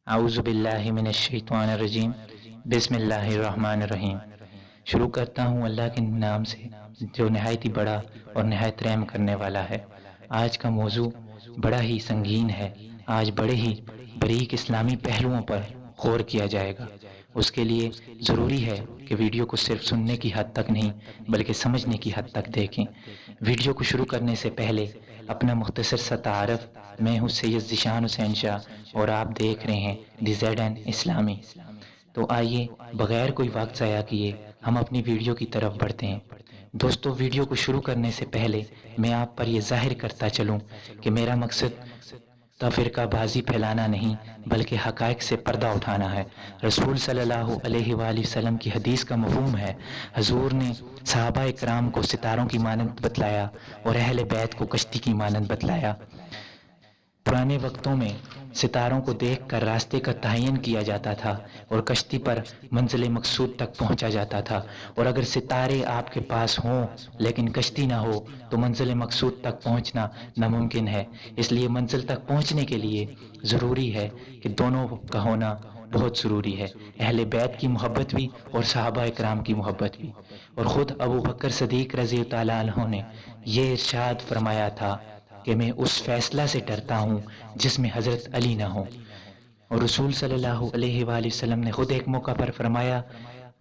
अऊज़ु बिल्लाहि मिनश्शैतानिर्रजीम बिस्मिल्लाहिर्रहमानिर्रहीम। शुरू करता हूँ अल्लाह के नाम से जो नहायत ही बड़ा और नहायत रहम करने वाला है। आज का मौजू बड़ा ही संगीन है। आज बड़े ही बारीक इस्लामी पहलुओं पर गौर किया जाएगा। उसके लिए ज़रूरी है कि वीडियो को सिर्फ सुनने की हद तक नहीं बल्कि समझने की हद तक देखें। वीडियो को शुरू करने से पहले अपना मुख्तसर सा तारफ़, मैं हूँ सैयद ज़ीशान हुसैन शाह और आप देख रहे हैं DZN इस्लामी। तो आइए बग़ैर कोई वक्त ज़ाया किए हम अपनी वीडियो की तरफ बढ़ते हैं। दोस्तों, वीडियो को शुरू करने से पहले मैं आप पर यह ज़ाहिर करता चलूँ कि मेरा मकसद तफ़रीक़ा बाज़ी फैलाना नहीं बल्कि हक़ाइक से पर्दा उठाना है। रसूल सल्लल्लाहु अलैहि वसल्लम की हदीस का मफ़हूम है, हजूर ने सहाबा इकराम को सितारों की मानंद बतलाया और अहले बैत को कश्ती की मानंद बतलाया। पुराने वक्तों में सितारों को देखकर रास्ते का तयन किया जाता था और कश्ती पर मंजिल मकसूद तक पहुंचा जाता था। और अगर सितारे आपके पास हों लेकिन कश्ती ना हो तो मंजिल मकसूद तक पहुंचना नामुमकिन है। इसलिए मंजिल तक पहुंचने के लिए ज़रूरी है कि दोनों का होना बहुत ज़रूरी है, अहले बैत की मोहब्बत भी और सहाबा इकराम की मोहब्बत भी। और ख़ुद अबू बकर सदीक रज़ी ताला अन्हु ने ये इरशाद फरमाया था कि मैं उस फैसला से डरता हूँ जिसमें हज़रत अली ना हो। और रसूल सल्लल्लाहु अलैहि वसल्लम ने खुद एक मौका पर फरमाया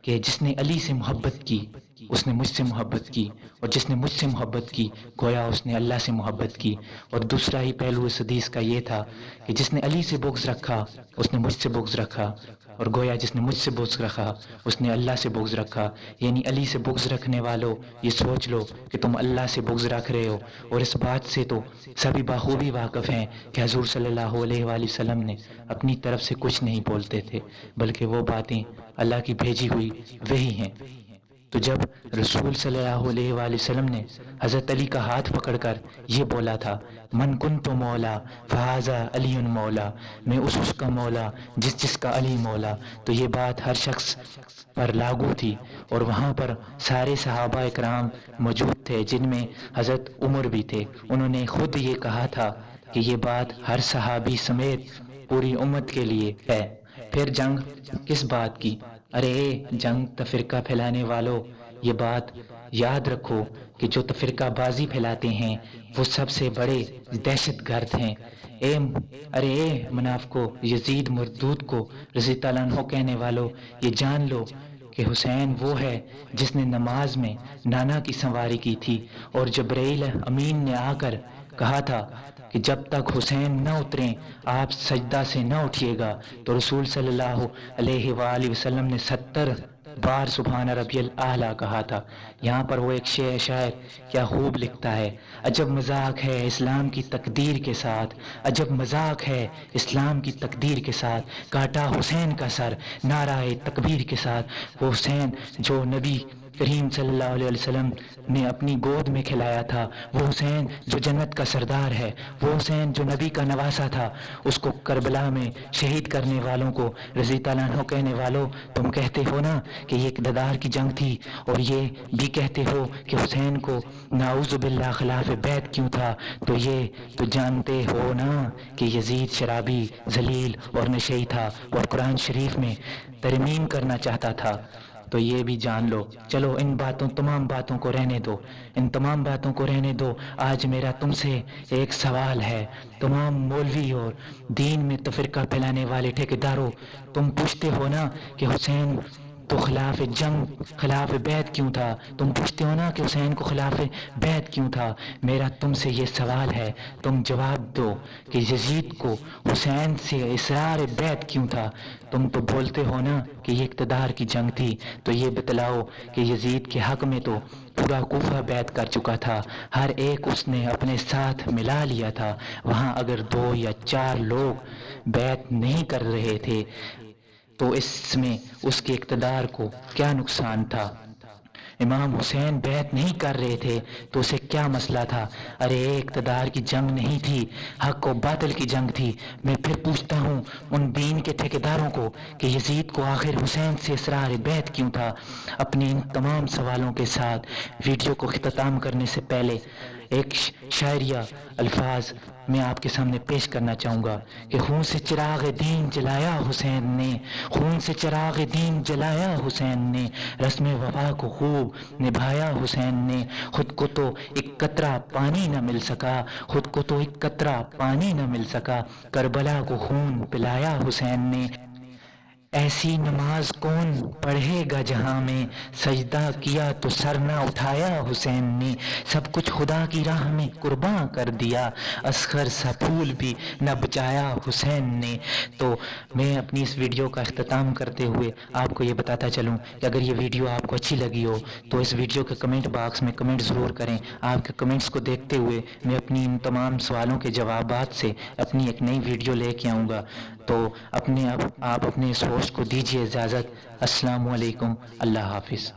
कि जिसने अली से मोहब्बत की उसने मुझसे मोहब्बत की, और जिसने मुझसे मोहब्बत की गोया उसने अल्लाह से मोहब्बत की। और दूसरा ही पहलू इस हदीस का ये था कि जिसने अली से बुग़्ज़ रखा उसने मुझसे बुग़्ज़ रखा, और गोया जिसने मुझसे बुग़्ज़ रखा उसने अल्लाह से बुग़्ज़ रखा। यानी अली से बुग़्ज़ रखने वालों, ये सोच लो कि तुम अल्लाह से बुग़्ज़ रख रहे हो। और इस बात से तो सभी बाखूबी वाक़िफ़ हैं कि हज़ूर सल्लल्लाहु अलैहि वसल्लम ने अपनी तरफ से कुछ नहीं बोलते थे बल्कि वो बातें अल्लाह की भेजी हुई वही हैं। तो जब रसूल सल्लल्लाहु अलैहि वसल्लम ने हज़रत अली का हाथ पकड़कर ये बोला था, मन कुन्तु मौला फ़हाज़ा अलीयुन मौला, मैं उसका मौला जिसका अली मौला, तो ये बात हर शख्स पर लागू थी। और वहाँ पर सारे सहाबा इकराम मौजूद थे जिनमें हज़रत उमर भी थे। उन्होंने खुद ये कहा था कि ये बात हर सहाबी समेत पूरी उम्मत के लिए है। फिर जंग किस बात की? अरे जंग तफ़रीक़ा फैलाने वालों, ये बात याद रखो कि जो तफ़रीक़ा बाजी फैलाते हैं वो सबसे बड़े दहशतगर्द हैं। ए मुनाफ़िको, यजीद मरदूद को रज़ी ताला अन्हु कहने वालों, ये जान लो कि हुसैन वो है जिसने नमाज में नाना की सवारी की थी। और जबरील अमीन ने आकर कहा था कि जब तक हुसैन न उतरें आप सजदा से न उठिएगा। तो रसूल सल्लल्लाहु अलैहि वसल्लम ने 70 बार सुभान रब्बियल आला कहा था। यहाँ पर वो एक शायर क्या खूब लिखता है, अजब मजाक है इस्लाम की तकदीर के साथ, अजब मजाक है इस्लाम की तकदीर के साथ, काटा हुसैन का सर नाराए तकबीर के साथ। वो हुसैन जो नबी करीम सल्लल्लाहु अलैहि वसल्लम ने अपनी गोद में खिलाया था, वो हुसैन जो जन्नत का सरदार है, वो हुसैन जो नबी का नवासा था, उसको करबला में शहीद करने वालों को रज़ी ताला अन्हु कहने वालों, तुम कहते हो ना कि ये एक ददार की जंग थी, और ये भी कहते हो कि हुसैन को नाऊज़ु बिल्लाह खिलाफ बैत क्यों था, तो ये तो जानते हो ना कि यजीद शराबी जलील और नशई था और कुरान शरीफ में तरमीम करना चाहता था। तो ये भी जान लो। चलो इन तमाम बातों को रहने दो, इन तमाम बातों को रहने दो। आज मेरा तुमसे एक सवाल है, तमाम मौलवी और दीन में तफ़रीक़ा फैलाने वाले ठेकेदारों, तुम पूछते हो ना कि हुसैन तो खिलाफ जंग खिलाफ बैत क्यों था, तुम पूछते हो ना कि हुसैन को खिलाफ बैत क्यों था। मेरा तुमसे ये सवाल है, तुम जवाब दो कि यजीद को हुसैन से इसरार बैत क्यों था। तुम तो बोलते हो ना कि ये इक़्तिदार की जंग थी, तो ये बतलाओ कि यजीद के हक में तो पूरा कूफा बैत कर चुका था, हर एक उसने अपने साथ मिला लिया था। वहाँ अगर 2 या 4 लोग बैत नहीं कर रहे थे तो इसमें उसके इक़्तिदार को क्या नुकसान था। इमाम हुसैन बैत नहीं कर रहे थे तो उसे क्या मसला था। अरे इक़्तिदार की जंग नहीं थी, हक और बातिल की जंग थी। मैं फिर पूछता हूँ उन दीन के ठेकेदारों को कि यजीद को आखिर हुसैन से इसरार बैत क्यों था। अपने इन तमाम सवालों के साथ वीडियो को इख्तिताम करने से पहले ایک شاعریہ الفاظ میں آپ کے سامنے پیش کرنا چاہوں گا کہ خون سے چراغ دین جلایا حسین نے، خون سے چراغ دین جلایا حسین نے، رسم وفا کو خوب نبھایا حسین نے، خود کو تو ایک قطرہ پانی نہ مل سکا، خود کو تو ایک قطرہ پانی نہ مل سکا، کربلا کو خون پلایا حسین نے، ایسی نماز کون پڑھے گا جہاں میں، سجدہ کیا تو سر نہ اٹھایا حسین نے، سب کچھ خدا کی راہ میں قرباں کر دیا، اصغر سا پھول بھی نہ بچایا حسین نے۔ تو میں اپنی اس ویڈیو کا اختتام کرتے ہوئے آپ کو یہ بتاتا چلوں کہ اگر یہ ویڈیو آپ کو اچھی لگی ہو تو اس ویڈیو کے کمنٹ باکس میں کمنٹ ضرور کریں۔ آپ کے کمنٹس کو دیکھتے ہوئے میں اپنی ان تمام سوالوں کے جوابات سے اپنی ایک نئی ویڈیو لے کے آؤں گا۔ تو آپ اپنے اس ہوسٹ کو دیجیے اجازت۔ السلام علیکم، اللہ حافظ۔